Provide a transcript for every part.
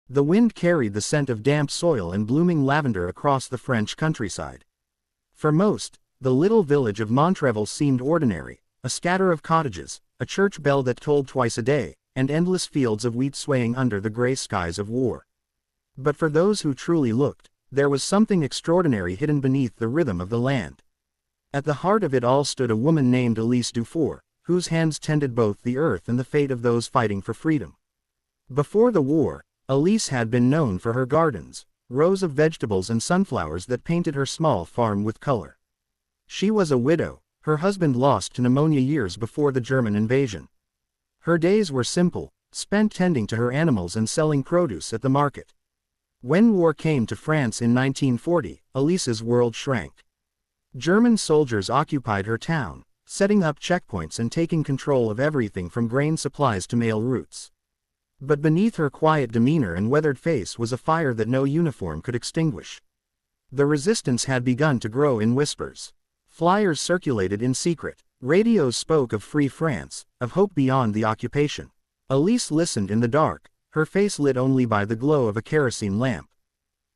The wind carried the scent of damp soil and blooming lavender across the French countryside. For most, the little village of Montrevel seemed ordinary, a scatter of cottages, a church bell that tolled twice a day, and endless fields of wheat swaying under the gray skies of war. But for those who truly looked, there was something extraordinary hidden beneath the rhythm of the land. At the heart of it all stood a woman named Elise Dufour, whose hands tended both the earth and the fate of those fighting for freedom. Before the war, Elise had been known for her gardens, rows of vegetables and sunflowers that painted her small farm with color. She was a widow, her husband lost to pneumonia years before the German invasion. Her days were simple, spent tending to her animals and selling produce at the market. When war came to France in 1940, Elise's world shrank. German soldiers occupied her town, setting up checkpoints and taking control of everything from grain supplies to mail routes. But beneath her quiet demeanor and weathered face was a fire that no uniform could extinguish. The resistance had begun to grow in whispers. Flyers circulated in secret. Radios spoke of free France, of hope beyond the occupation. Elise listened in the dark, her face lit only by the glow of a kerosene lamp.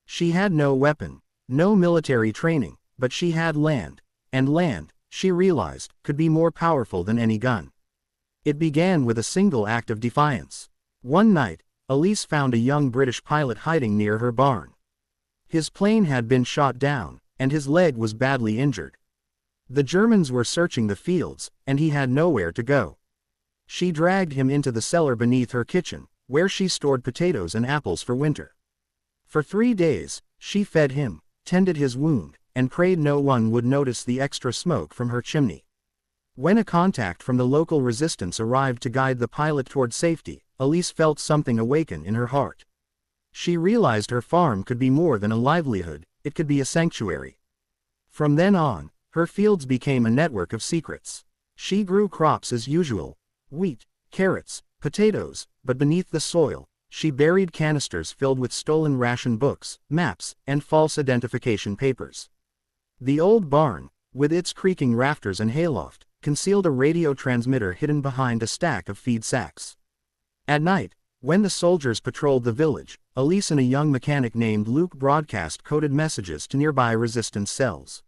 She had no weapon, no military training, but she had land, and land, she realized, could be more powerful than any gun. It began with a single act of defiance. One night, Elise found a young British pilot hiding near her barn. His plane had been shot down, and his leg was badly injured. The Germans were searching the fields, and he had nowhere to go. She dragged him into the cellar beneath her kitchen, where she stored potatoes and apples for winter. For 3 days, she fed him, tended his wound, and prayed no one would notice the extra smoke from her chimney. When a contact from the local resistance arrived to guide the pilot toward safety, Elise felt something awaken in her heart. She realized her farm could be more than a livelihood, it could be a sanctuary. From then on, her fields became a network of secrets. She grew crops as usual, wheat, carrots, potatoes, but beneath the soil, she buried canisters filled with stolen ration books, maps, and false identification papers. The old barn, with its creaking rafters and hayloft, concealed a radio transmitter hidden behind a stack of feed sacks. At night, when the soldiers patrolled the village, Elise and a young mechanic named Luke broadcast coded messages to nearby resistance cells.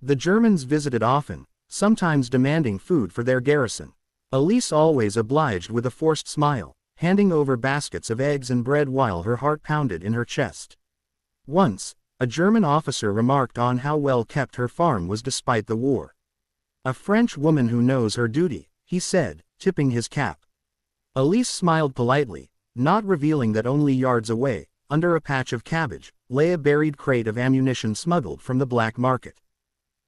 The Germans visited often, sometimes demanding food for their garrison. Elise always obliged with a forced smile, handing over baskets of eggs and bread while her heart pounded in her chest. Once, a German officer remarked on how well kept her farm was despite the war. "A French woman who knows her duty," he said, tipping his cap. Elise smiled politely, not revealing that only yards away, under a patch of cabbage, lay a buried crate of ammunition smuggled from the black market.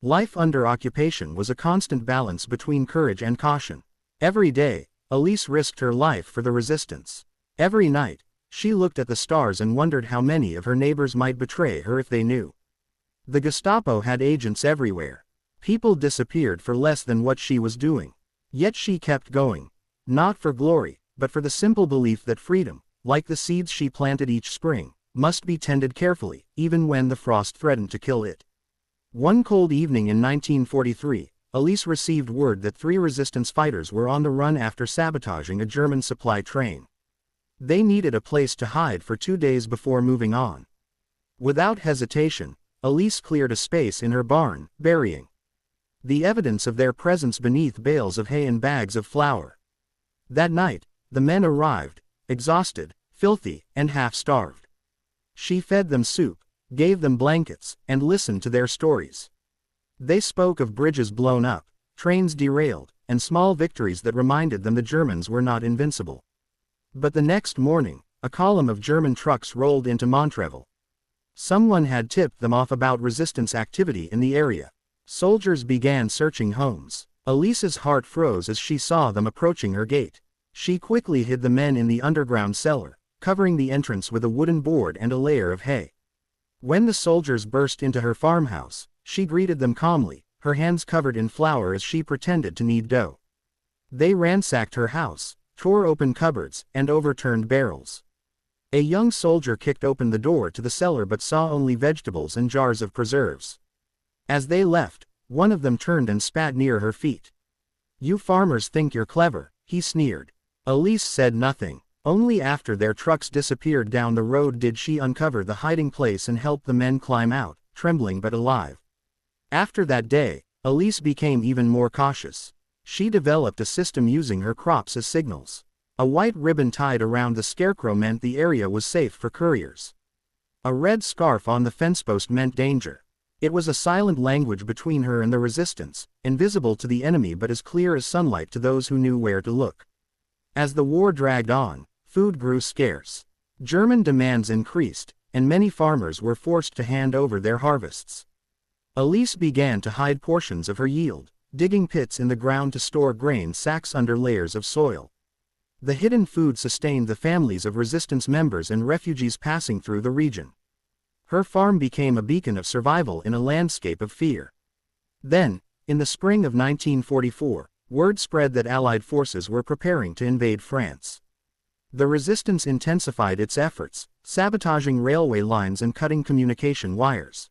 Life under occupation was a constant balance between courage and caution. Every day, Elise risked her life for the resistance. Every night, she looked at the stars and wondered how many of her neighbors might betray her if they knew. The Gestapo had agents everywhere. People disappeared for less than what she was doing. Yet she kept going. Not for glory, but for the simple belief that freedom, like the seeds she planted each spring, must be tended carefully, even when the frost threatened to kill it. One cold evening in 1943, Elise received word that 3 resistance fighters were on the run after sabotaging a German supply train. They needed a place to hide for 2 days before moving on. Without hesitation, Elise cleared a space in her barn, burying the evidence of their presence beneath bales of hay and bags of flour. That night, the men arrived, exhausted, filthy, and half-starved. She fed them soup, gave them blankets, and listened to their stories. They spoke of bridges blown up, trains derailed, and small victories that reminded them the Germans were not invincible. But the next morning, a column of German trucks rolled into Montrevel. Someone had tipped them off about resistance activity in the area. Soldiers began searching homes. Elise's heart froze as she saw them approaching her gate. She quickly hid the men in the underground cellar, covering the entrance with a wooden board and a layer of hay. When the soldiers burst into her farmhouse, she greeted them calmly, her hands covered in flour as she pretended to knead dough. They ransacked her house, tore open cupboards, and overturned barrels. A young soldier kicked open the door to the cellar but saw only vegetables and jars of preserves. As they left, one of them turned and spat near her feet. "You farmers think you're clever," he sneered. Elise said nothing, Only after their trucks disappeared down the road did she uncover the hiding place and help the men climb out, trembling but alive. After that day, Elise became even more cautious. She developed a system using her crops as signals. A white ribbon tied around the scarecrow meant the area was safe for couriers. A red scarf on the fence post meant danger. It was a silent language between her and the resistance, invisible to the enemy but as clear as sunlight to those who knew where to look. As the war dragged on, food grew scarce. German demands increased, and many farmers were forced to hand over their harvests. Elise began to hide portions of her yield, digging pits in the ground to store grain sacks under layers of soil. The hidden food sustained the families of resistance members and refugees passing through the region. Her farm became a beacon of survival in a landscape of fear. Then, in the spring of 1944, word spread that Allied forces were preparing to invade France. The resistance intensified its efforts, sabotaging railway lines and cutting communication wires.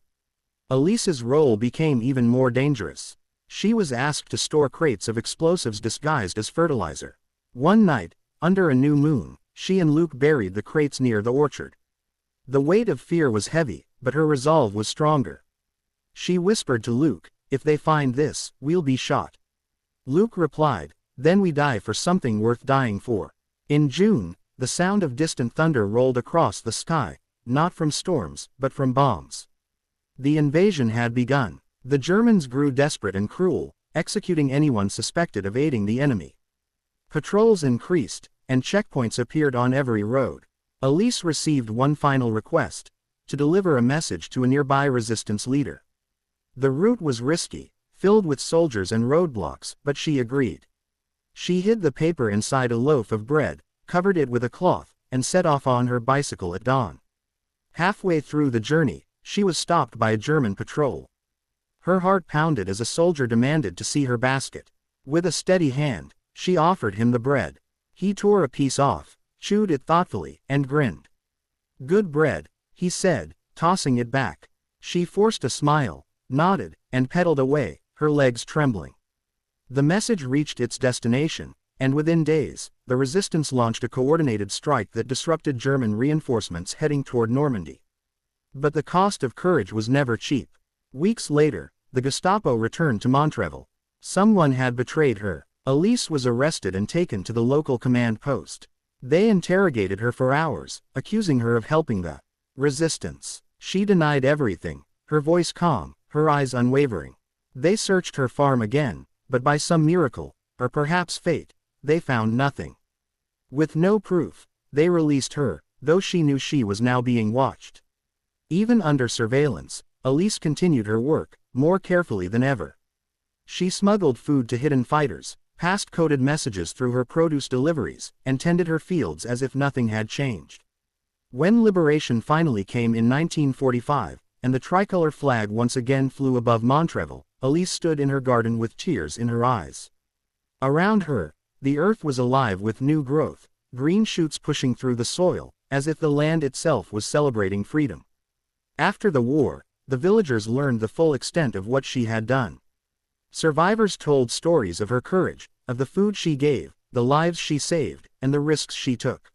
Elise's role became even more dangerous. She was asked to store crates of explosives disguised as fertilizer. One night, under a new moon, she and Luke buried the crates near the orchard. The weight of fear was heavy, but her resolve was stronger. She whispered to Luke, "If they find this, we'll be shot." Luke replied, "Then we die for something worth dying for." In June, the sound of distant thunder rolled across the sky, not from storms, but from bombs. The invasion had begun. The Germans grew desperate and cruel, executing anyone suspected of aiding the enemy. Patrols increased, and checkpoints appeared on every road. Elise received one final request: to deliver a message to a nearby resistance leader. The route was risky, filled with soldiers and roadblocks, but she agreed. She hid the paper inside a loaf of bread, covered it with a cloth, and set off on her bicycle at dawn. Halfway through the journey, she was stopped by a German patrol. Her heart pounded as a soldier demanded to see her basket. With a steady hand, she offered him the bread. He tore a piece off, chewed it thoughtfully, and grinned. "Good bread," he said, tossing it back. She forced a smile, nodded, and pedaled away, her legs trembling. The message reached its destination, and within days, the resistance launched a coordinated strike that disrupted German reinforcements heading toward Normandy. But the cost of courage was never cheap. Weeks later, the Gestapo returned to Montrevel. Someone had betrayed her. Elise was arrested and taken to the local command post. They interrogated her for hours, accusing her of helping the resistance. She denied everything, her voice calm, her eyes unwavering. They searched her farm again, but by some miracle, or perhaps fate, they found nothing. With no proof, they released her, though she knew she was now being watched. Even under surveillance, Elise continued her work, more carefully than ever. She smuggled food to hidden fighters, passed coded messages through her produce deliveries, and tended her fields as if nothing had changed. When liberation finally came in 1945, and the tricolor flag once again flew above Montrevel, Elise stood in her garden with tears in her eyes. Around her, the earth was alive with new growth, green shoots pushing through the soil, as if the land itself was celebrating freedom. After the war, the villagers learned the full extent of what she had done. Survivors told stories of her courage, of the food she gave, the lives she saved, and the risks she took.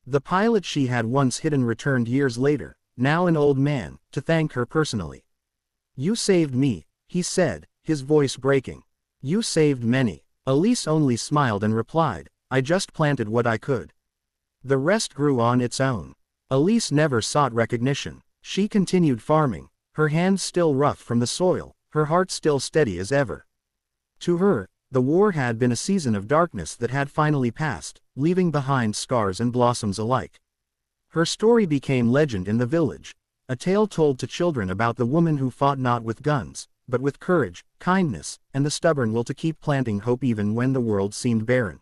The pilot she had once hidden returned years later, now an old man, to thank her personally. "You saved me," he said, his voice breaking. "You saved many." Elise only smiled and replied, "I just planted what I could." The rest grew on its own. Elise never sought recognition. She continued farming, her hands still rough from the soil, her heart still steady as ever. To her, the war had been a season of darkness that had finally passed, leaving behind scars and blossoms alike. Her story became legend in the village, a tale told to children about the woman who fought not with guns, but with courage, kindness, and the stubborn will to keep planting hope even when the world seemed barren.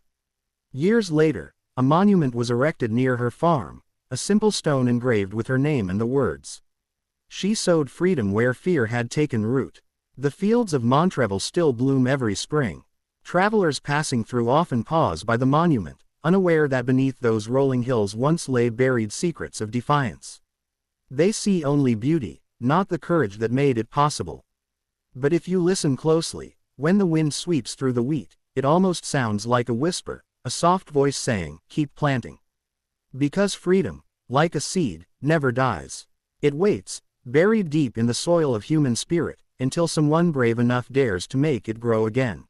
Years later, a monument was erected near her farm, a simple stone engraved with her name and the words, "She sowed freedom where fear had taken root." The fields of Montrevel still bloom every spring. Travelers passing through often pause by the monument, unaware that beneath those rolling hills once lay buried secrets of defiance. They see only beauty, not the courage that made it possible. But if you listen closely, when the wind sweeps through the wheat, it almost sounds like a whisper, a soft voice saying, "Keep planting." Because freedom, like a seed, never dies. It waits, buried deep in the soil of human spirit, until someone brave enough dares to make it grow again.